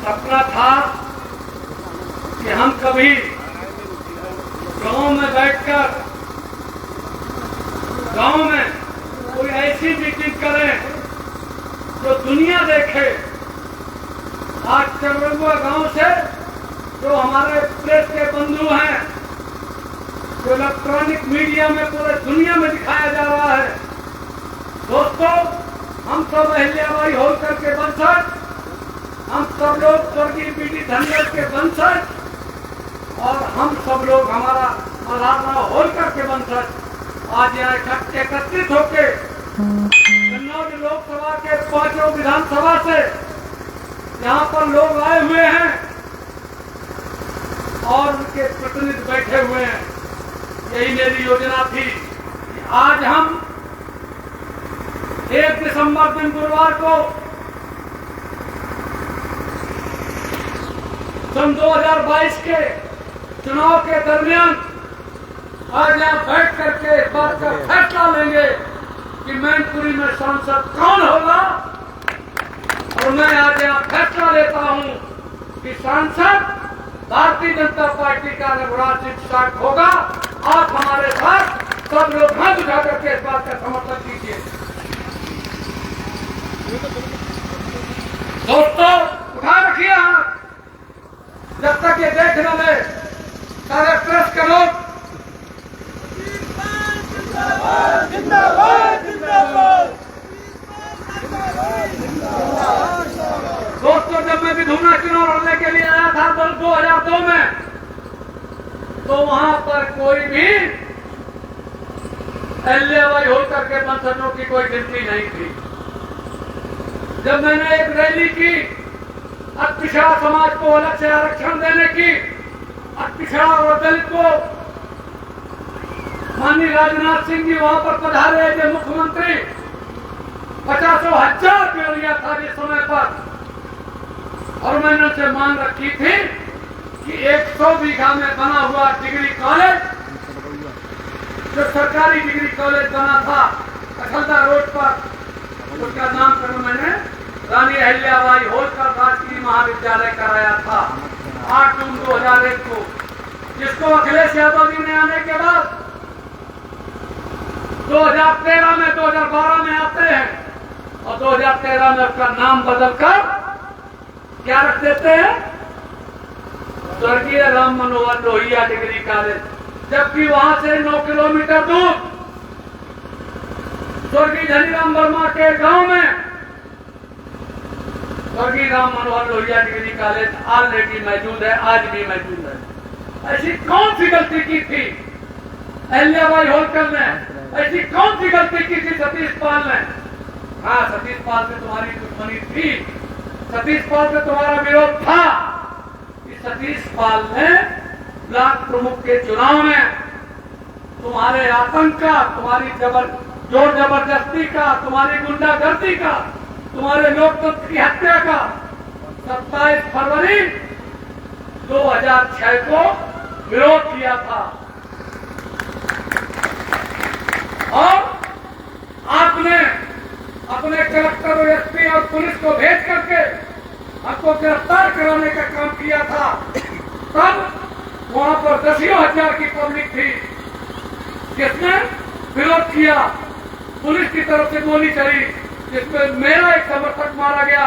सपना था कि हम कभी गांव में बैठकर गांव में कोई ऐसी मीटिंग करें जो दुनिया देखे। आज चरवुआ गांव से जो हमारे प्रेस के बंधु हैं, जो इलेक्ट्रॉनिक मीडिया में पूरे दुनिया में दिखाया जा रहा है। दोस्तों, हम सब अहिल्याबाई होलकर के वंशज, हम सब लोग स्वर्गीय बीडी धनगर के वंशज और हम सब लोग हमारा मल्हार राव होलकर के वंशज आज यहाँ एकत्रित होके कन्नौज लोकसभा के 5 विधानसभा से यहाँ पर लोग आए हुए हैं और उनके प्रतिनिधि बैठे हुए हैं। यही मेरी योजना थी कि आज हम 1 दिसंबर दिन गुरुवार को सन 2022 के चुनाव के दरमियान आज यहाँ बैठ करके इस बात का फैसला लेंगे कि मैनपुरी में सांसद कौन होगा। और मैं आज यहाँ फैसला लेता हूँ कि सांसद भारतीय जनता पार्टी का रघुराज सिंह साठ होगा। आप हमारे साथ सब लोग हाथ उठा करके इस बात का समर्थन कीजिए। दोस्तों, उठा रखिए हाथ, जब तक ये देख न ले सारे प्रेस के लोग। दोस्तों, जब मैं विधुना चुनाव लड़ने के लिए आया था 2002 में, तो वहां पर कोई भी अहिल्याबाई होलकर के वंशजों की कोई गिनती नहीं थी। जब मैंने एक रैली की अतिपिछड़ा समाज को अलग से आरक्षण देने की, अतिपिछड़ा और दलित को, माननीय राजनाथ सिंह जी वहां पर पधारे थे मुख्यमंत्री, 50,000 पेड़ लिया था जिस समय पर। और मैंने उनसे मांग रखी थी कि 100 बीघा में बना हुआ डिग्री कॉलेज, जो सरकारी डिग्री कॉलेज बना था अखलदा रोड पर, उसका नामकरण मैंने रानी अहिल्याबाई होलकर राजकीय महाविद्यालय कराया था 8 जून 2001 को, जिसको अखिलेश यादव जी ने आने के बाद 2013 में 2012 में आते हैं और 2013 में उसका नाम बदलकर क्या रख देते हैं, स्वर्गीय राम मनोहर लोहिया डिग्री कॉलेज। जबकि वहां से 9 किलोमीटर दूर स्वर्गीय धनीराम वर्मा के गांव में स्वर्गीय Ram Manohar Lohia degree college already मौजूद है, आज भी मौजूद है। ऐसी कौन सी गलती की थी अहिल्याबाई होलकर ने? ऐसी कौन सी गलती की थी सतीश पाल ने? हाँ, सतीश पाल से तुम्हारी दुश्मनी थी, सतीश पाल से तुम्हारा विरोध था कि सतीश पाल ने ब्लॉक प्रमुख के चुनाव में तुम्हारे आतंक का, तुम्हारी जोर जबरदस्ती का, तुम्हारी गुंडागर्दी का, तुम्हारे लोकतंत्र की हत्या का 27 फरवरी 2006 को विरोध किया था। और आपने अपने कलेक्टर और एसपी और पुलिस को भेज करके आपको गिरफ्तार कराने का काम किया था। तब वहां पर 10,000 की पब्लिक थी जिसने विरोध किया। पुलिस की तरफ से गोली चली जिसमें मेरा एक समर्थक मारा गया,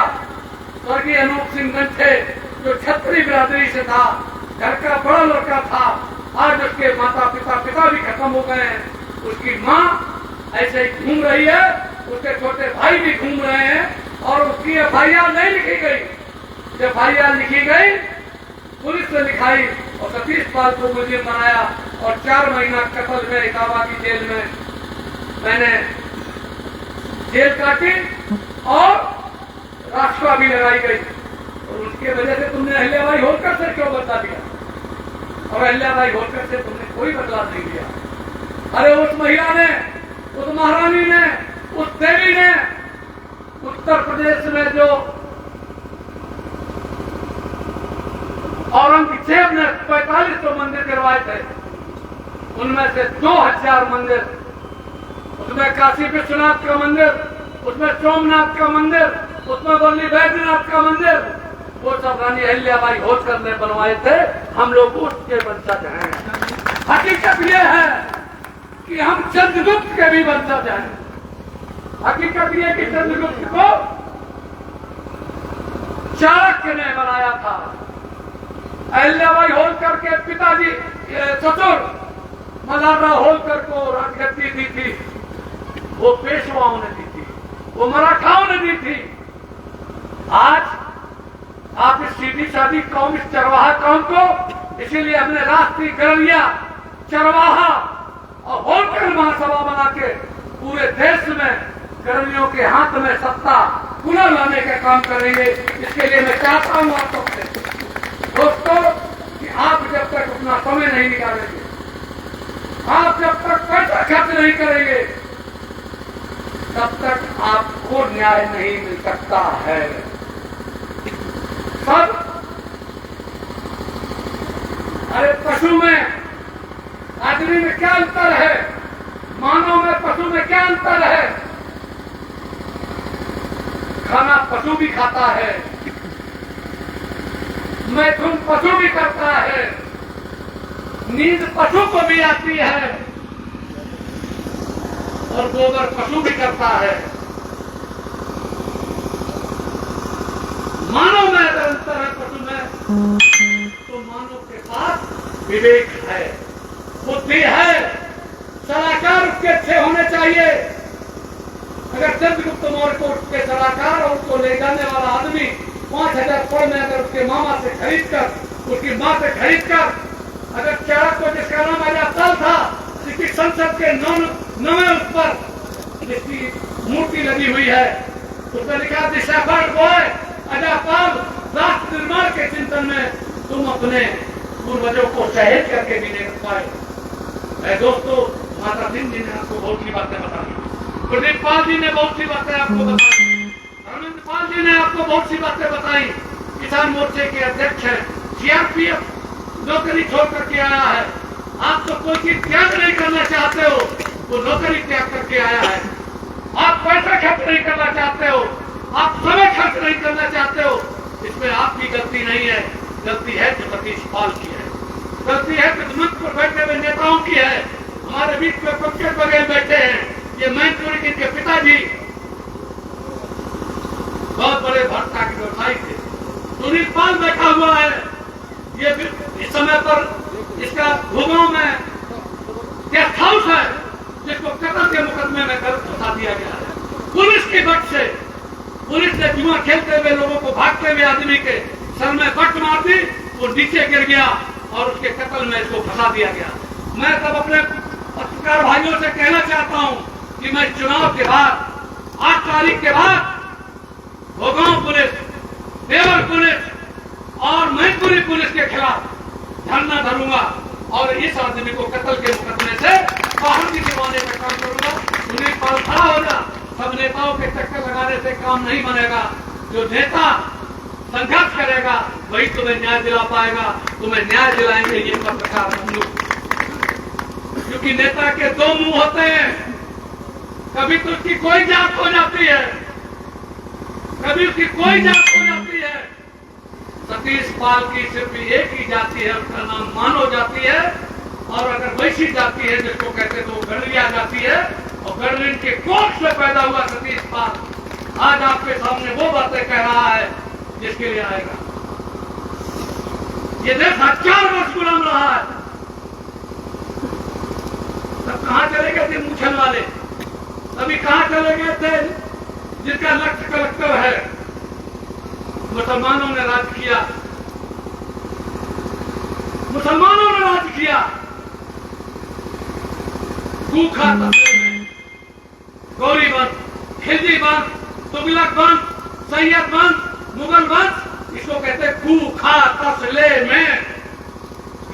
स्वर्गीय अनूप सिंह गंठे, जो छत्री बिरादरी से था, घर का बड़ा लड़का था। आज उसके माता पिता भी खत्म हो गए हैं, उसकी माँ ऐसे ही घूम रही है, उसके छोटे भाई भी घूम रहे हैं और उसकी एफआईआर नहीं लिखी गई। एफआईआर लिखी गई, पुलिस ने लिखाई और सतीश पाल को मुलजिम बनाया और 4 महीना कत्ल में इटावा की जेल में मैंने जेल काटी और राष्ट्रवा भी लगाई गई। और उसके वजह से तुमने अहिल्याबाई होलकर से क्यों बदला दिया? और अहिल्याबाई होलकर से तुमने कोई बदलाव नहीं दिया। अरे उस महिला ने, उस महारानी ने, उस देवी ने उत्तर प्रदेश में जो औरंगजेब ने 4500 मंदिर गिरवाए थे, उनमें से 2000 मंदिर, उसमें काशी विश्वनाथ का मंदिर, उसमें सोमनाथ का मंदिर, उसमें बल्ली बैद्यनाथ का मंदिर, वो सब रानी अहिल्याबाई होलकर ने बनवाए थे, हम लोग उसके वंशज हैं। हकीकत ये है कि हम चंद्रगुप्त के भी वंशज हैं। हकीकत ये कि चंद्रगुप्त को चाणक्य ने बनाया था। अहिल्याबाई होलकर के पिताजी ससुर मल्हारराव होलकर को राजगद्दी दी थी, वो पेशवाओं ने दी थी, वो मराठाओं ने दी थी। आज आप इस सीधी सादी कौम, इस चरवाहा कौम को, इसीलिए हमने राष्ट्रीय गणरिया, चरवाहा और होलकर महासभा बना के पूरे देश में गणरियों के हाथ में सत्ता पुनः लाने का काम करेंगे। इसके लिए मैं चाहता हूं आप सबसे दोस्तों कि आप जब तक अपना समय नहीं निकालेंगे, आप जब तक पैसा खर्च नहीं करेंगे, तब तक आपको न्याय नहीं मिल सकता है। सब अरे पशु में आदमी में क्या अंतर है, मानव में पशु में क्या अंतर है? खाना पशु भी खाता है, मैथुन पशु भी करता है, नींद पशु को भी आती है और गोबर पशु भी करता है। मानव में अगर अंतर है पशु में, तो मानव के पास विवेक है, बुद्धि है, सलाहकार उसके अच्छे होने चाहिए। अगर चंद्रगुप्त मौर्य को उसके सलाहकार और उसको ले जाने वाला आदमी 5000 पड़ में अगर उसके मामा से खरीद कर, उसकी माँ से खरीद कर, अगर चाणक्य को जिसका नाम अजापाल था, जिसकी संसद के नवे उस पर जिसकी मूर्ति लगी हुई है, उसने लिखा दिशाफर बॉय अजापाल, राष्ट्र निर्माण के चिंतन में तुम अपने पूर्वजों को शहीद करके भी नहीं रख पाए। दोस्तों, माता सिंह जी ने आपको बहुत सी बातें बताई, प्रदीप पाल जी ने बहुत सी बातें आपको बताई, अरविंद पाल जी ने आपको बहुत सी बातें बताई। किसान मोर्चे के अध्यक्ष हैं, सीआरपीएफ नौकरी छोड़ करके आया है। आप तो कोई चीज त्याग नहीं करना चाहते हो, वो नौकरी त्याग करके आया है। आप पैसा खर्च नहीं करना चाहते हो, आप समय खर्च नहीं करना चाहते हो, इसमें आपकी गलती नहीं है। गलती है जो सतीश पाल की है, गलती है कि मंच पर बैठे हुए नेताओं की है। हमारे बीच में पंकज बघेल बैठे हैं, ये मैनपुरी के पिताजी बहुत बड़े भट्टा के व्यवसायी थे। सुनील पाल बैठा हुआ है, ये इस समय पर इसका भूगांव में गेस्ट हाउस है, जिसको कत्ल के मुकदमे में फंसा दिया गया है। पुलिस की बट से, पुलिस ने जुआ खेलते हुए लोगों को, भागते हुए आदमी के सर में बट मार दी, वो नीचे गिर गया और उसके कत्ल में इसको फंसा दिया गया। मैं सब अपने पत्रकार भाइयों से कहना चाहता हूं कि मैं चुनाव के बाद, 8 तारीख के बाद भोगांव पुलिस, देवर पुलिस और मैनपुरी पुलिस के खिलाफ धरना धरूंगा और इस आदमी को कत्ल के मुकदमे से बाहर भी दिलवाने का काम करूंगा। सुनील पाल खड़ा होगा। सब नेताओं के चक्कर लगाने से काम नहीं बनेगा। जो नेता संघर्ष करेगा वही तुम्हें न्याय दिला पाएगा। तुम्हें न्याय दिलाएंगे ये पत्रकार हम लोग, क्योंकि नेता के 2 मुंह होते हैं। कभी तो उसकी कोई जात हो जाती है, कभी उसकी कोई जात हो जाती है। सतीश पाल की सिर्फ एक ही जाति है, उसका नाम मानव जाति है। और अगर वैसी जाति है जिसको कहते तो गणरिया जाति है, और गणरिन के कोख से पैदा हुआ सतीश पाल आज आपके सामने वो बातें कह रहा है जिसके लिए आएगा। ये देश 1000 वर्ष गुलाम रहा है। तब कहां चले गए थे मूछन वाले? अभी कहां चले गए थे जिसका लक्ष्य कलेक्टर है? मुसलमानों ने राज किया, मुसलमानों ने राज किया। भूखा तस्ले में गौरी वंश, खिलजी वंश, तुगलक वंश, सैयद वंश, मुगल वंश, इसको कहते हैं भूखा तस्ले में।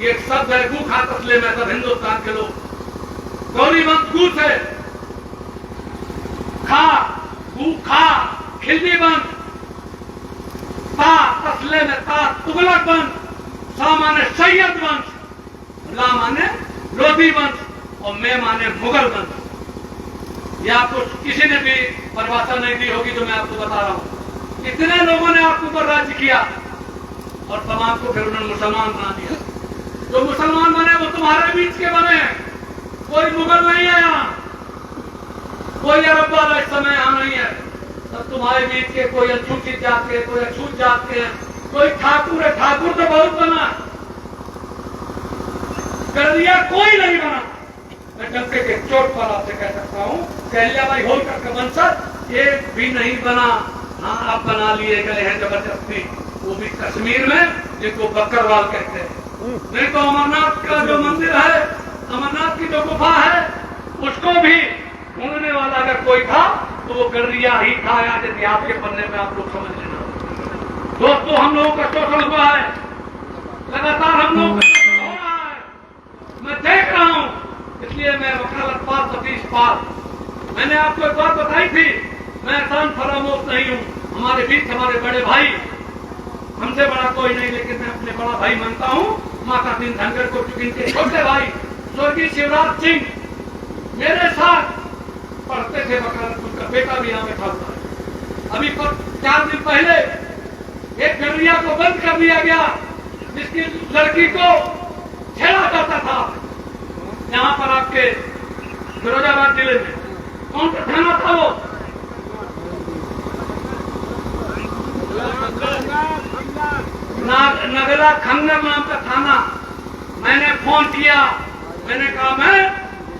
ये शब्द है भूखा तस्ले में, सब हिंदुस्तान के लोग। गौरी वंश गू से, खा भूखा, खिलजी वंश, ता तस्ले में ता तुगलक वंश, सा माने सैयद वंश, ला माने लोधी वंश और मैं माने मुगल वंश। यह आपको किसी ने भी परिभाषा नहीं दी होगी जो मैं आपको बता रहा हूं। इतने लोगों ने आपके ऊपर राज्य किया, और तमाम को फिर उन्होंने मुसलमान बना दिया। जो मुसलमान बने वो तुम्हारे बीच के बने, कोई मुगल नहीं है यहाँ, कोई अरब वाला इस समय यहाँ नहीं है। सब तुम्हारे बीच के, कोई अछूत जात के, कोई अछूत जात के, कोई ठाकुर है। ठाकुर तो बहुत बना, गढ़िया कोई नहीं बना। मैं डंके के चोट पर आपसे कह सकता हूँ, अहिल्याबाई होलकर का वंशज एक भी नहीं बना। हाँ, आप बना लिए गए हैं जबरदस्ती, वो भी कश्मीर में, जिनको बकरवाल कहते हैं। नहीं तो अमरनाथ का जो मंदिर है, अमरनाथ की जो गुफा है, उसको भी ढूंढने वाला अगर कोई था तो वो गढ़िया ही था। आज इतिहास के पन्ने में आप लोग समझ लेना। दोस्तों, हम लोगों का शोषण हुआ है, लगातार हम लोगों का शोषण हो रहा है, मैं देख रहा हूं। इसलिए मैं वकालत पाल, सतीश पाल, मैंने आपको एक बात बताई थी, मैं एहसान फरामोश नहीं हूं। हमारे बीच हमारे बड़े भाई, हमसे बड़ा कोई नहीं, लेकिन मैं अपने बड़ा भाई मानता हूं माता दीन धनगर को, क्योंकि इनके छोटे भाई स्वर्गीय शिवराज सिंह मेरे साथ पढ़ते थे वकालत, उनका बेटा भी यहाँ बैठा हुआ है। अभी 4 दिन पहले एक गढ़िया को बंद कर दिया गया, जिसकी लड़की को छेड़ा जाता था यहाँ पर आपके फिरोजाबाद जिले में। कौन सा थाना था वो? नगला खंगर नाम का थाना। मैंने फोन किया, मैंने कहा मैं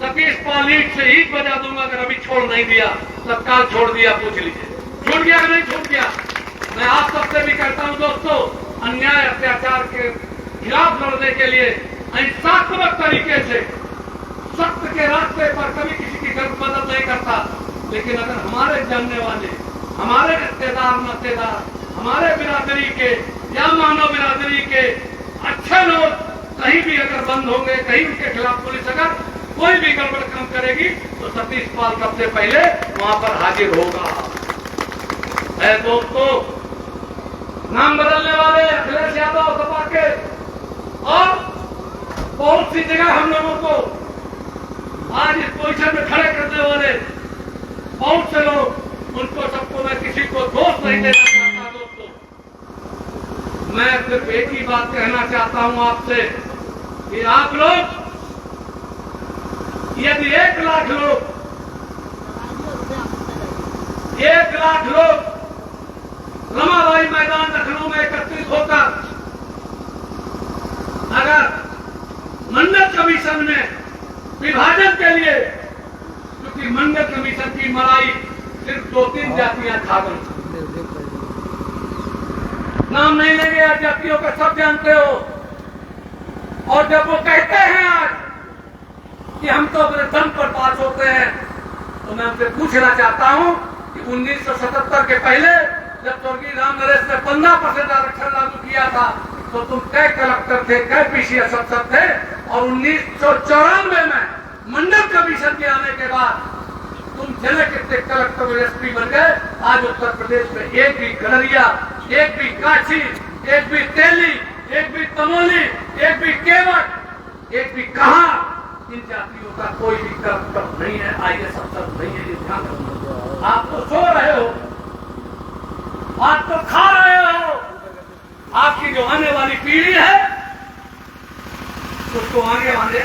सतीश पाल ईंट से ईंट बजा दूंगा अगर अभी छोड़ नहीं दिया। तत्काल छोड़ दिया, पूछ लीजिए छूट गया कि नहीं छूट गया। मैं आप सबसे भी कहता हूं दोस्तों, अन्याय अत्याचार के खिलाफ लड़ने के लिए अहिंसात्मक तरीके से सत्य के रास्ते पर कभी किसी की गलत मदद नहीं करता। लेकिन अगर हमारे जानने वाले, हमारे रिश्तेदार नातेदार, हमारे बिरादरी के या मानव बिरादरी के अच्छे लोग कहीं भी अगर बंद होंगे, कहीं उनके खिलाफ पुलिस अगर कोई भी गड़बड़ काम करेगी तो सतीश पाल सबसे पहले वहां पर हाजिर होगा। दोस्तों, नाम बदलने वाले अखिलेश यादव सपा के और बहुत सी जगह हम लोगों को आज इस पोजीशन में खड़े करने वाले बहुत से लोग, उनको सबको मैं किसी को दोष नहीं देना चाहता। दोस्तों, मैं सिर्फ एक ही बात कहना चाहता हूं आपसे कि आप लोग, यदि 1 लाख लोग 1 लाख लोग रमाबाई मैदान लखनऊ में एकत्रित होकर अगर मंडल कमीशन में विभाजन के लिए, क्योंकि मंडल कमीशन की मराई सिर्फ 2-3 जातियां खा गई, नाम नहीं लेंगे, आज जातियों का सब जानते हो। और जब वो कहते हैं आज कि हम तो अपने दम पर पास होते हैं, तो मैं आपसे पूछना चाहता हूं कि 1977 के पहले जब स्वर्गीय राम नरेश ने 15% आरक्षण लागू किया था, तो तुम कै कलेक्टर थे, कै पीसीएस अफसर थे। और 1994 में मंडल कमीशन के आने के बाद तुम जिले के कलेक्टर और एसपी बन गए। आज उत्तर प्रदेश में एक भी गढ़िया, एक भी काशी, एक भी तेली, एक भी तमोली, एक भी केवट, एक भी कहा, इन जातियों का कोई भी कर्तव्य नहीं है, आईएएस अफसर नहीं है। ये ध्यान रखना। आप तो सो रहे हो, आप तो खा रहे हो, आपकी जो आने वाली पीढ़ी है उसको आने वाले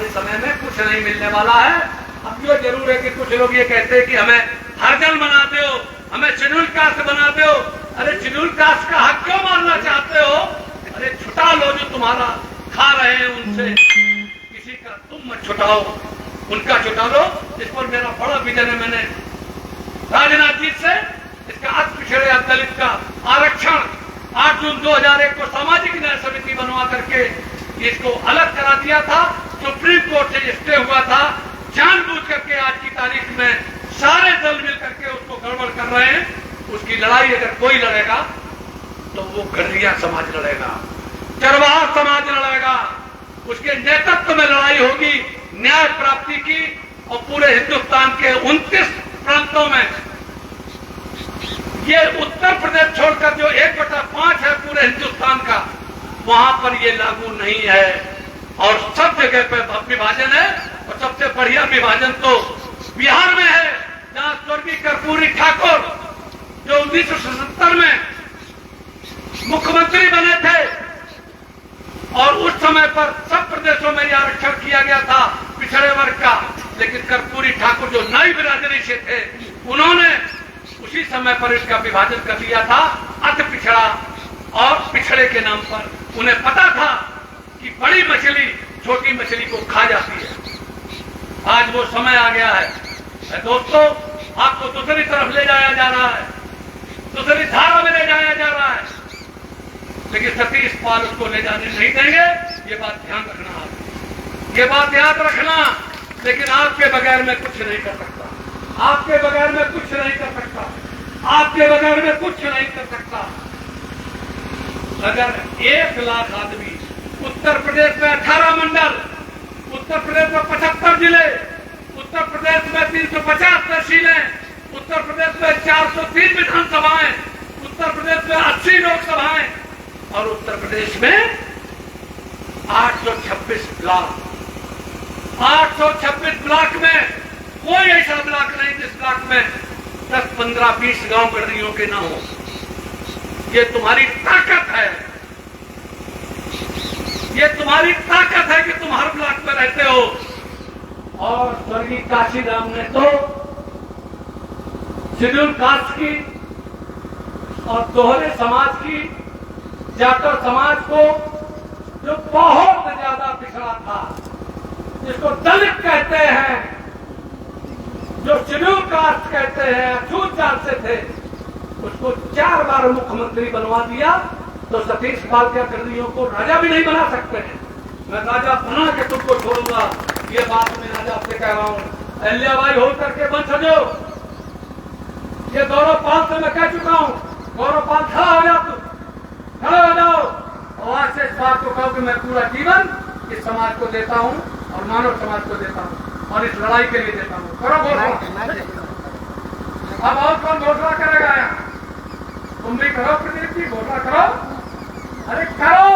समय में कुछ नहीं मिलने वाला है। अब जो जरूर है कि कुछ लोग ये कहते हैं कि हमें हरजन बनाते हो, हमें शेड्यूल कास्ट बनाते हो। अरे शेड्यूल कास्ट का हक क्यों मारना चाहते हो? अरे छुटा लो, जो तुम्हारा खा रहे हैं उनसे, किसी का तुम मत छुटाओ, उनका छुटा लो। इस पर मेरा बड़ा विजन है। मैंने राजनाथ जी से इसका अति पिछड़े दलित का आरक्षण 8 जून 2001 को सामाजिक न्याय समिति बनवा करके इसको अलग करा दिया था। सुप्रीम कोर्ट से स्टे हुआ था। जानबूझ करके आज की तारीख में सारे दल मिल करके उसको गड़बड़ कर रहे हैं। उसकी लड़ाई अगर कोई लड़ेगा तो वो गढ़िया समाज लड़ेगा, चरवाहा समाज लड़ेगा। उसके नेतृत्व में लड़ाई होगी न्याय प्राप्ति की। और पूरे हिंदुस्तान के 29 प्रांतों में, ये उत्तर प्रदेश छोड़कर जो 1/5 है पूरे हिंदुस्तान का, वहां पर ये लागू नहीं है। और सब जगह पे विभाजन है। और सबसे बढ़िया विभाजन तो बिहार में है, जहां स्वर्गीय कर्पूरी ठाकुर जो 1977 में मुख्यमंत्री बने थे, समय पर सब प्रदेशों में यह आरक्षण किया गया था पिछड़े वर्ग का, लेकिन कर्पूरी ठाकुर जो नाई बिरादरी से थे उन्होंने उसी समय पर इसका विभाजन कर दिया था अति पिछड़ा और पिछड़े के नाम पर। उन्हें पता था कि बड़ी मछली छोटी मछली को खा जाती है। आज वो समय आ गया है दोस्तों, आपको दूसरी तरफ ले जाया जा रहा है, दूसरी धारा में ले जाया जा रहा है, लेकिन सतीश पाल उसको ले जाने नहीं देंगे। ये बात ध्यान रखना, आप ये बात याद रखना। लेकिन आपके बगैर मैं कुछ नहीं कर सकता, आपके बगैर मैं कुछ नहीं कर सकता, आपके बगैर मैं कुछ नहीं कर सकता। अगर 1 लाख आदमी, उत्तर प्रदेश में 18 मंडल, उत्तर प्रदेश में 75 जिले, उत्तर प्रदेश में 350 तहसीलें, उत्तर प्रदेश में 403 विधानसभाएं, उत्तर प्रदेश में 80 लोकसभाएं और उत्तर प्रदेश में 826 ब्लॉक। 826 ब्लॉक में कोई ऐसा ब्लॉक नहीं जिस ब्लॉक में 10, 15, 20 गांव गडरियों के ना हो। ये तुम्हारी ताकत है, ये तुम्हारी ताकत है कि तुम हर ब्लॉक में रहते हो। और स्वर्गीय काशीराम ने तो शेड्यूल कास्ट की और दोहरे समाज की, जाकर समाज को जो बहुत ज्यादा पिछड़ा था, जिसको दलित कहते हैं, जो शेड्यूल कास्ट कहते हैं, अछूत जात से थे, उसको 4 बार मुख्यमंत्री बनवा दिया। तो सतीश पाल के कर्मियों को राजा भी नहीं बना सकते हैं। मैं राजा बना के तुमको छोड़ूंगा, ये बात मैं राजा आपसे कह रहा हूं। अहल्याबाई हो करके बन सजो, ये गौरव पाल से मैं कह चुका हूं। गौरव पाल खड़ा हो जाओ, तुम खड़े हो जाओ और आज से इस बात को कहो कि मैं पूरा जीवन इस समाज को देता हूं और मानव समाज को देता हूं और इस लड़ाई के लिए देता हूं। करो घोषणा। अब और कौन घोषणा करेगा यहाँ? तुम भी करो, प्रदीप जी घोषणा करो। अरे करो,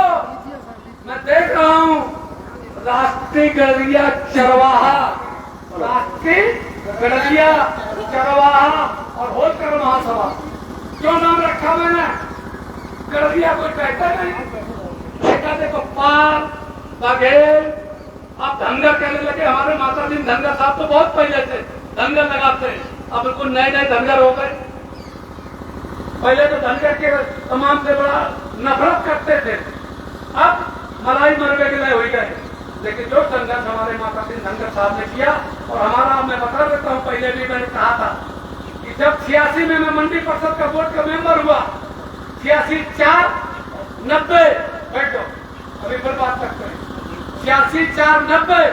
मैं देख रहा हूं राष्ट्रीय गडरिया चरवाहा, राष्ट्रीय गडरिया चरवाहा और होलकर महासभा। क्यों नाम रखा मैंने? गडरिया कोई कहता नहीं, कहते को पाल बघेल। अब धनगर कहने लगे, हमारे माता जी धनगर साहब तो बहुत पहले थे धनगर लगाते, अब बिल्कुल नए नए धनगर हो गए। पहले तो धनगर के तमाम से बड़ा नफरत करते थे, अब मलाई मरवे के लिए हो गए। लेकिन जो संघर्ष हमारे माता सिंह धनगर साहब ने किया, और हमारा मैं बता देता हूँ, पहले भी मैंने कहा था कि जब 86 में मैं मंडी परिषद का बोर्ड का मेंबर हुआ, 86, 4, 90, बैठ जाओ अभी फिर बात करते हैं, 86, 4, 90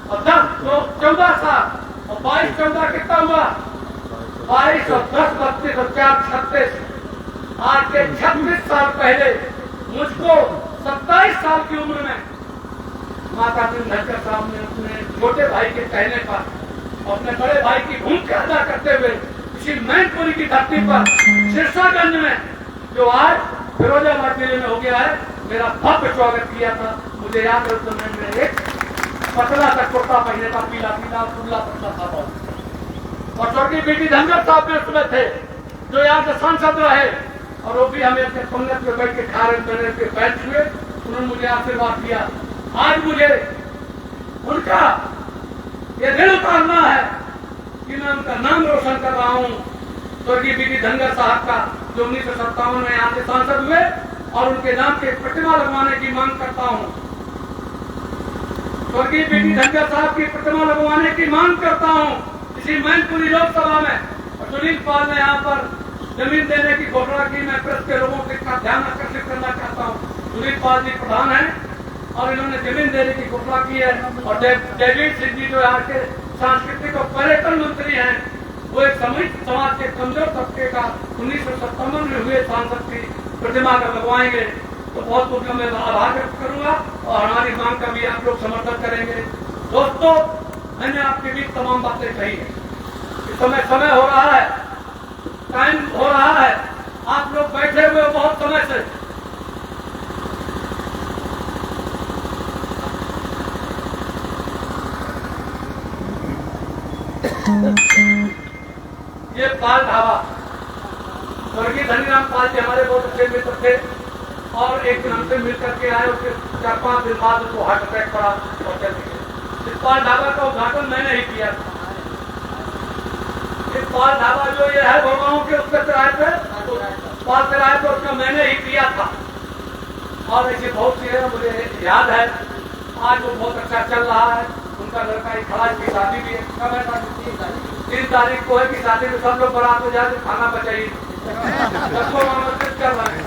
और 10, तो 14 साल और 22, 14 कितना हुआ? 22 और 10, 32 और 4, 36। आज के 36 साल पहले मुझको 27 साल की उम्र में माता सिंह धनगर साहब ने अपने छोटे भाई के कहने पर, अपने बड़े भाई की भूमिका अदा करते हुए इसी मैनपुरी की धरती पर सिरसागंज में, जो आज फिरोजाबाद जिले में हो गया है, मेरा भव्य स्वागत किया था। मुझे याद है उस समय में एक पतला सा कुर्ता पहने था, पीला पीला खुला पतला था बहुत। और स्वर्गीय बीटी धनगर साहब भी उसमें थे, जो यहाँ के सांसद रहे, और वो भी हमें अपने पंगत में बैठ के खा रहे थे, बैठ हुए, उन्होंने मुझे आशीर्वाद दिया। आज मुझे उनका ये ऋण उतारना है कि मैं उनका नाम रोशन कर रहा हूँ, स्वर्गीय बीटी धनगर साहब का, जो 1957 में यहाँ से सांसद हुए, और उनके नाम की प्रतिमा लगवाने की मांग करता हूँ। स्वर्गीय बीटी धनगर साहब की प्रतिमा लगवाने की मांग करता हूँ इसी मैनपुरी लोकसभा में। और सुनील पाल ने यहाँ पर जमीन देने की घोषणा की, मैं प्रेस के लोगों का ध्यान आकर्षित करना चाहता हूँ। सुनील पाल जी प्रधान है और इन्होंने जमीन देने की घोषणा की है। और डेविड सिंह जी जो यहाँ के सांस्कृतिक और पर्यटन मंत्री हैं, वो एक समाज के कमजोर तबके का 1957 में हुए सांसद की प्रतिमा का लगवाएंगे, तो बहुत उनका मैं आभार व्यक्त करूंगा और हमारी मांग का भी आप लोग समर्थन करेंगे। दोस्तों, मैंने आपके बीच तमाम बातें कही है। इस समय हो रहा है, टाइम हो रहा है, आप लोग बैठे हुए बहुत समय से। ये पाल ढाबा, स्वर्गीय धनीराम पाल जी हमारे बहुत अच्छे मित्र थे। और एक दिन हमसे मिल करके आए, उसके 4-5 दिन बाद उसको हार्ट अटैक पड़ा और चल गए। इस पाल ढाबा का उद्घाटन मैंने ही किया था। इस पाल ढाबा जो ये है भोगांव के, उसके किराए पे पाल किराए पे उसका मैंने ही किया था। और ऐसी बहुत चीजें मुझे याद है। आज वो बहुत अच्छा चल रहा है। उनका लड़का ही खड़ा, की शादी भी है। कब है शादी? 3 तारीख को है कि शादी में सब लोग बारात में जाके खाना बचाइए, सबको आमंत्रित कर रहे हैं।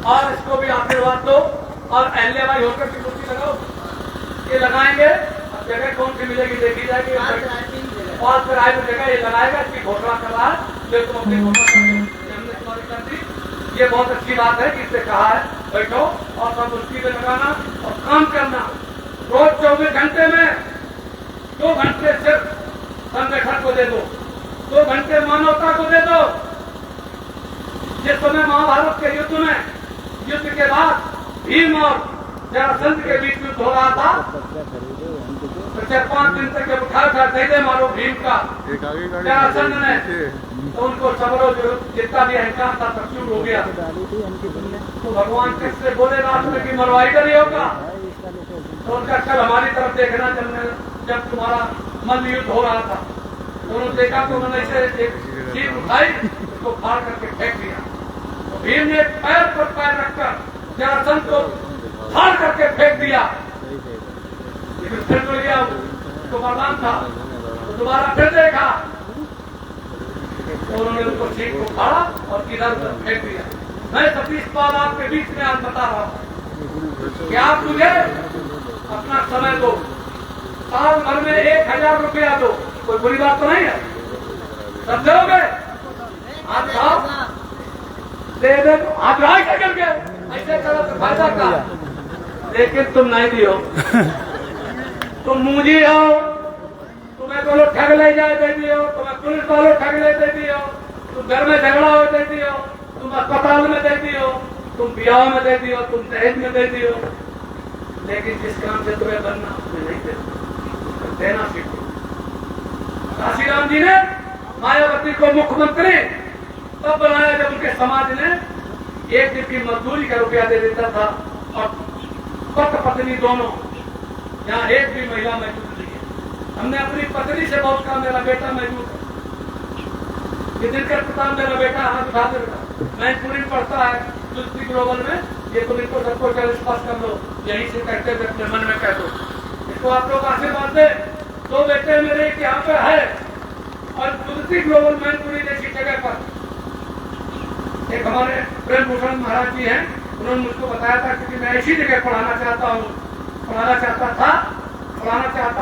और इसको भी आशीर्वाद दो और अहल्या भाई होकर की मूर्ति लगाओ, ये लगाएंगे। अब जगह कौन सी मिलेगी देखी जाएगी। और फिर आए जगह ये लगाएगा, इसकी घोषणा कर रहा है, जो तुम अपनी घोषणा कर दी। ये बहुत अच्छी बात है कि इससे कहा है बैठो और सब मूर्ति पे लगाना और काम करना। रोज 24 घंटे में 2 घंटे सिर्फ संगठन को दे दो, 2 घंटे मानवता को दे दो। जिस समय महाभारत के युद्ध में, युद्ध के बाद भीम और जरासंध के बीच युद्ध हो रहा था, तो 4-5 दिन तक जब उठा दे मारो भीम का जरासंध ने, तो उनको सबरो जो जितना भी अहंकार था सब चूर हो गया। तो भगवान कृष्ण से बोले रात में कि मरवाई कर होगा, तो उनका कल हमारी तरफ देखना जब तुम्हारा मल्ल युद्ध हो रहा था। तो उन्होंने देखा तो उन्होंने इसे एक चीज उठाई, उसको फाड़ करके फेंक दिया। तो भीम ने पैर पर पैर रखकर जरासंध को फाड़ करके फेंक दिया। लेकिन फिर तो गया, उसको वरदान था, तो दोबारा फिर देखा, तो उन्होंने उसको चीज को फाड़ा और इधर उधर फेंक दिया। मैं सतीश पाल आपके बीच में आज बता रहा हूँ कि आप मुझे अपना समय दो, साल भर में 1000 रुपया दो, कोई बुरी बात तो नहीं है, सब दोगे? आप साहब दे दे, आप राय कर गए, ऐसे करो तो फायदा का। लेकिन तुम नहीं दियो, तुम मुझी हो, तुम्हें बोलो ठग ले जाए दे दियो, तुम्हें पुलिस वालों ठग ले दे दियो, तुम घर में झगड़ा हो दे दियो, तुम अस्पताल में दे दियो, तुम ब्याह में दे दियो, तुम दहेज में दे दियो। लेकिन जिस काम से तुम्हें बनना उसमें नहीं देना सीखो। काशीराम जी ने मायावती को मुख्यमंत्री तब बनाया जब उनके समाज ने 1 दिन की मजदूरी का रुपया दे देता था और पति पत्नी दोनों, यहाँ एक भी महिला मौजूद नहीं है। हमने अपनी पत्नी से बहुत कहा, मेरा बेटा मौजूद है, ये दिनकर प्रताप मेरा बेटा, हाथ उठा दे बेटा, मैनपुरी पढ़ता है दूसरी ग्लोबल में, ये तुम इनको सबको पास कर लो, यहीं से कहते हुए अपने मन में कह दो, इसको आप लोग आशीर्वाद दे। 2 बेटे मेरे यहाँ पे है और दूसरी ग्लोबल मैनपुरी जैसी जगह पर एक हमारे प्रेम भूषण महाराज जी हैं, उन्होंने मुझको बताया था क्योंकि मैं ऐसी जगह पढ़ाना चाहता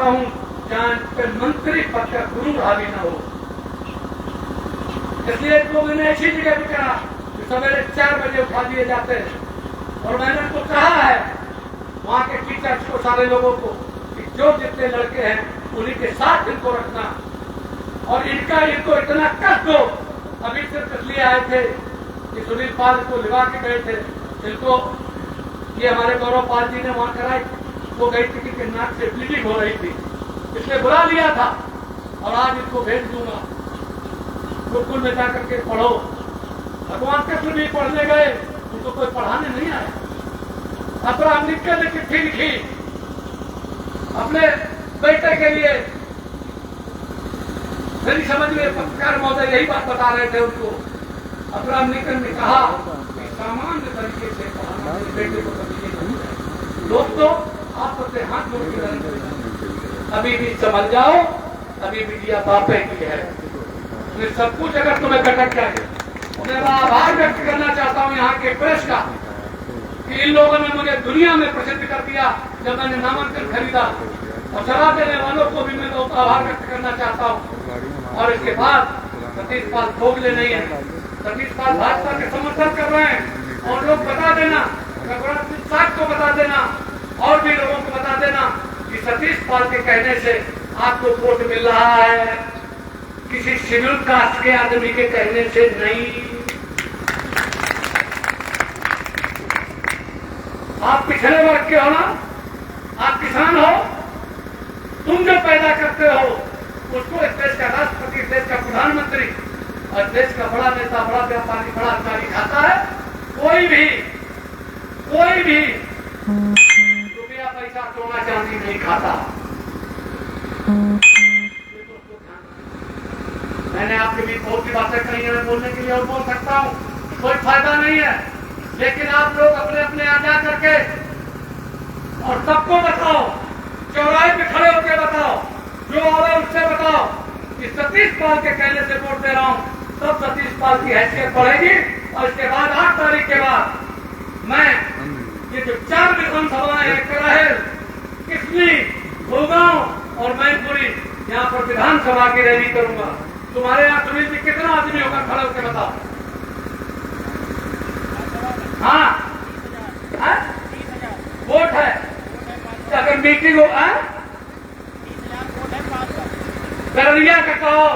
हूँ जहाँ पे मंत्री पद का गुरु हावी न हो। इसलिए तो मैंने ऐसी जगह पे करा कि सवेरे 4 बजे उठा दिए जाते हैं। और मैंने उनको कहा है वहाँ के टीचर्स को, सारे लोगों को, कि जो जितने लड़के हैं उन्हीं के साथ इनको रखना और इनको इतना कष्ट दो। अभी सिर्फ इसलिए आए थे कि सुनील पाल को लिवा के गए थे, इनको ये हमारे गौरव पाल जी ने वहां कराई, वो गई थी कि नाक से ब्लीडिंग हो रही थी, इसलिए बुला लिया था और आज इसको भेज दूंगा गुरुकुल में जाकर के पढ़ो। भगवान कृष्ण भी पढ़ने गए, उनको कोई पढ़ाने नहीं आया। अपना लिख कर चिट्ठी लिखी अपने बेटे के लिए, मेरी समझ में पत्रकार महोदय यही बात बता रहे थे उनको। अपना निकल ने कहा कि सामान्य तरीके से पढ़ाना बेटे को कभी लोग तो आपस से हाथ जोड़ के अभी भी समझ जाओ, अभी भी दिया बापे की है। मैं सब कुछ अगर तुम्हें भटक जाए, मैं आभार व्यक्त करना चाहता हूँ यहाँ के प्रेस का कि इन लोगों ने मुझे दुनिया में प्रसिद्ध कर दिया जब मैंने नामांकन खरीदा, और शराब देने वालों को भी मैं बहुत आभार व्यक्त करना चाहता हूँ। और इसके बाद सतीश पाल भोगले नहीं है, सतीश पाल भाजपा के समर्थन कर रहे हैं। और लोग बता देना, रघुनाथ साहब को बता देना और भी लोगों को बता देना कि सतीश पाल के कहने से आपको वोट मिल रहा है, किसी शेड्यूल कास्ट के आदमी के कहने से नहीं। आप पिछड़े वर्ग के हो ना, आप किसान हो, तुम जो पैदा करते हो उसको इस देश का राष्ट्रपति, इस देश का प्रधानमंत्री और देश का बड़ा नेता, बड़ा व्यापारी, बड़ा अधिकारी खाता है। कोई भी भी रुपया पैसा सोना चांदी नहीं खाता। मैंने आपके बीच बहुत सी बातें कही है, मैं बोलने के लिए और बोल सकता हूँ, कोई फायदा नहीं है। लेकिन आप लोग अपने अपने यहाँ जा करके और सबको बताओ, चौराहे पे खड़े होकर बताओ, जो आ रहा है उससे बताओ कि सतीश पाल के कहने से वोट दे रहा हूँ, तब सतीश पाल की हैसियत बढ़ेगी। और इसके बाद 8 तारीख के बाद मैं ये जो 4 विधानसभाएं हैं, कराहल, किसली, भोगांव और मैनपुरी, यहाँ पर विधानसभा की रैली करूंगा। तुम्हारे यहाँ सुनील जी कितना आदमी होगा, खड़े होकर बताओ। हाँ, वोट है, अगर मीटिंग हो, गरलिया का कहो,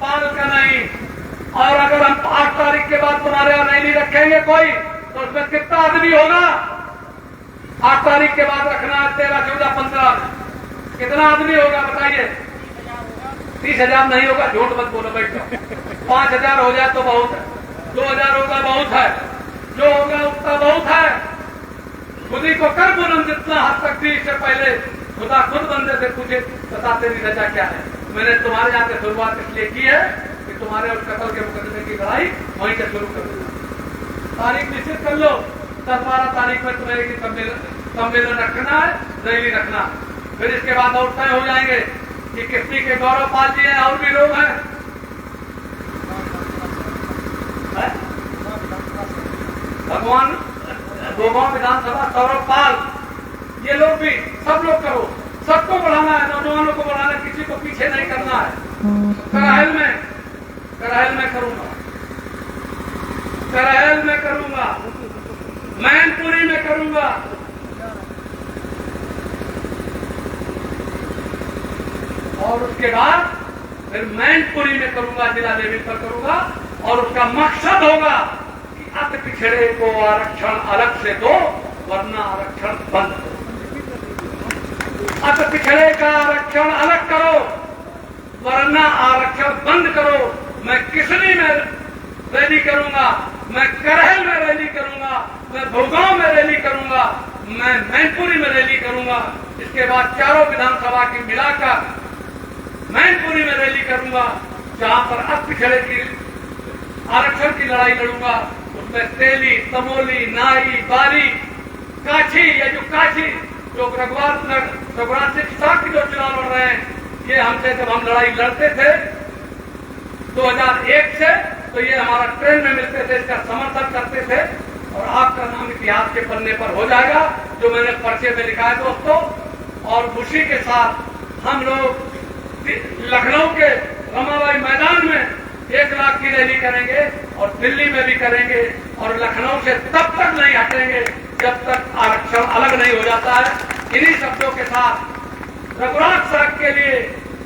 पाल का नहीं। और अगर हम 8 तारीख के बाद तुम्हारे यहाँ रैली रखेंगे कोई, तो उसमें कितना आदमी होगा? 8 तारीख के बाद रखना है, 13, 14, 15, कितना आदमी होगा बताइए? 30,000 नहीं होगा, झूठ मत बोलो, बैठ जाओ। 5,000 हो जाए तो बहुत है, 2,000 होगा बहुत है, जो होगा उतना बहुत है। खुदी को कर बुलंद जितना हद तक थी, इससे पहले खुदा खुद बंदे से पूछे, बता तेरी रजा क्या है। मैंने तुम्हारे यहाँ से शुरुआत इसलिए की है कि तुम्हारे उस कत्ल के मुकदमे की लड़ाई वहीं से शुरू कर दूंगा। तारीख निश्चित कर लो, 10-12 तारीख में तुम्हें सम्मेलन रखना है, रैली रखना। फिर इसके बाद और तय हो जाएंगे कि किसनी के गौरव पाल जी हैं, और भी लोग हैं, भगवान भोगांव विधानसभा, सौरभ पाल, ये लोग भी, सब लोग करो, सबको बढ़ाना है, नौजवानों को बढ़ाना है, किसी को पीछे नहीं करना है। कराहल में करूंगा, कराहल में करूंगा, मैनपुरी में करूंगा, और उसके बाद फिर मैनपुरी में करूंगा, जिला लेवल पर करूंगा। और उसका मकसद होगा कि अति पिछड़े को आरक्षण अलग से दो, वरना आरक्षण बंद करो। अति पिछड़े का आरक्षण अलग करो, वरना आरक्षण बंद करो। मैं किसनी में रैली करूंगा, मैं कराहल में रैली करूंगा, मैं भोगांव में रैली करूंगा, मैं मैनपुरी में रैली करूंगा। इसके बाद चारों विधानसभा की मिलाकर मैनपुरी में रैली करूंगा, जहां पर अति पिछड़े की आरक्षण की लड़ाई लड़ूंगा। उसमें तेली, तमोली, नाई, बारी, काछी, ये जो काछी, जो रघुराज सिंह साहब की जो चुनाव लड़ रहे हैं, ये हमसे जब हम लड़ाई लड़ते थे 2001 से, तो ये हमारा ट्रेन में मिलते थे, इसका समर्थन करते थे। और आपका नाम इतिहास के पन्ने पर हो जाएगा, जो मैंने पर्चे में लिखा है दोस्तों। और उसी के साथ हम लोग लखनऊ के रमाबाई मैदान में 1 लाख की रैली करेंगे, और दिल्ली में भी करेंगे, और लखनऊ से तब तक नहीं हटेंगे जब तक आरक्षण अलग नहीं हो जाता है। इन्हीं शब्दों के साथ रघुराज साहब के लिए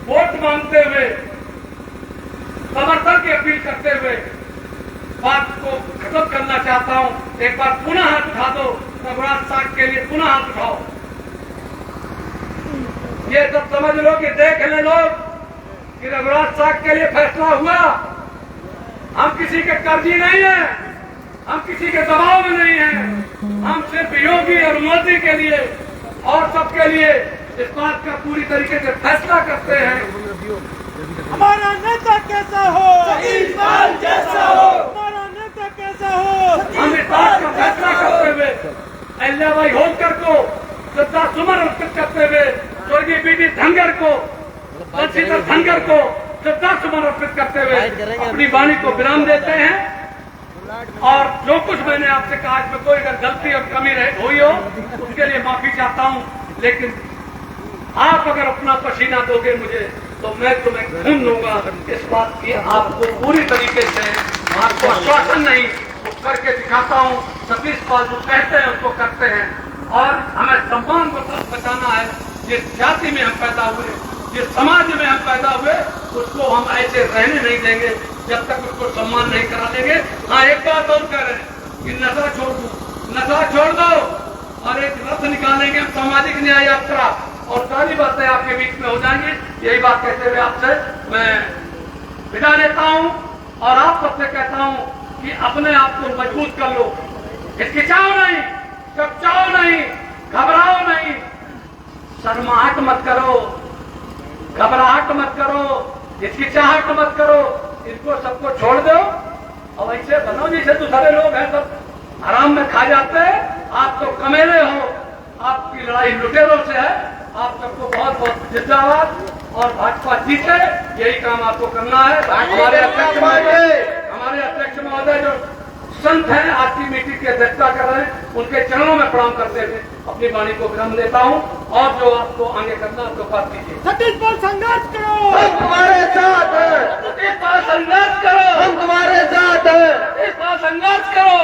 वोट मांगते हुए, समर्थन की अपील करते हुए बात को खत्म करना चाहता हूं। एक बार पुनः हाथ उठा दो, रघुराज साहब के लिए पुनः हाथ उठाओ। ये सब समझ लो कि देख ले लोग कि रघुराज साहब के लिए फैसला हुआ। हम किसी के कर्जी नहीं है, हम किसी के दबाव में नहीं है, हम सिर्फ योगी और मोदी के लिए और सबके लिए इस बात का पूरी तरीके से फैसला करते हैं। हमारा नेता कैसा हो, सतीश पाल जैसा हो, हमारा नेता कैसा हो। हम इस बात का फैसला करते हुए अहिल्याबाई होलकर को श्रद्धा सुमन अर्पित करते हुए, स्वर्गीय बीडी धनगर को, बंशीधर धनगर को श्रद्धा सुमन अर्पित करते हुए अपनी वाणी को विराम देते हैं। और जो कुछ मैंने आपसे कहा, इसमें कोई अगर गलती और कमी हुई हो, उसके लिए माफी चाहता हूं। लेकिन आप अगर अपना पसीना दोगे मुझे, तो मैं तुम्हें खून दूंगा। इस बात की आपको पूरी तरीके से आपको आश्वासन नहीं, वो करके दिखाता हूं। सतीश पाल जो कहते हैं उसको करते हैं। और हमें सम्मान को बचाना है। जिस जाति में हम पैदा हुए, जिस समाज में हम पैदा हुए, उसको हम ऐसे रहने नहीं देंगे जब तक उसको सम्मान नहीं करा देंगे। हाँ, एक बात और कह रहे हैं कि नशा छोड़ दो, नशा छोड़ दो, और एक रथ निकालेंगे हम, सामाजिक न्याय यात्रा, और सारी बातें आपके बीच में हो जाएंगी। यही बात कहते हुए आपसे मैं विदा लेता हूं, और आप सबसे कहता हूं कि अपने आप को मजबूत कर लो, हिचकिचाओ नहीं, चकचाओ नहीं, घबराओ नहीं, शर्माहट मत करो, घबराहट मत करो, हिचकिचाहट मत करो, इनको सबको छोड़ दो और ऐसे बनो जैसे दूसरे लोग हैं सब आराम में खा जाते हैं। आप तो कमेले हो, आपकी लड़ाई लुटेरों से है। आप सबको बहुत बहुत जिंदाबाद और भाजपा जीते, यही काम आपको करना है। हमारे अध्यक्ष महोदय जो संत हैं, आज की मीटिंग की अध्यक्षता कर रहे हैं, उनके चरणों में प्रणाम करते हुए अपनी वाणी को विराम देता हूं और जो आपको आगे करना आपको बात कीजिए। छत्तीस पाल संघर्ष करो, हम तुम्हारे साथ हैं, संघर्ष करो, हम तुम्हारे साथ हैं। संघर्ष करो।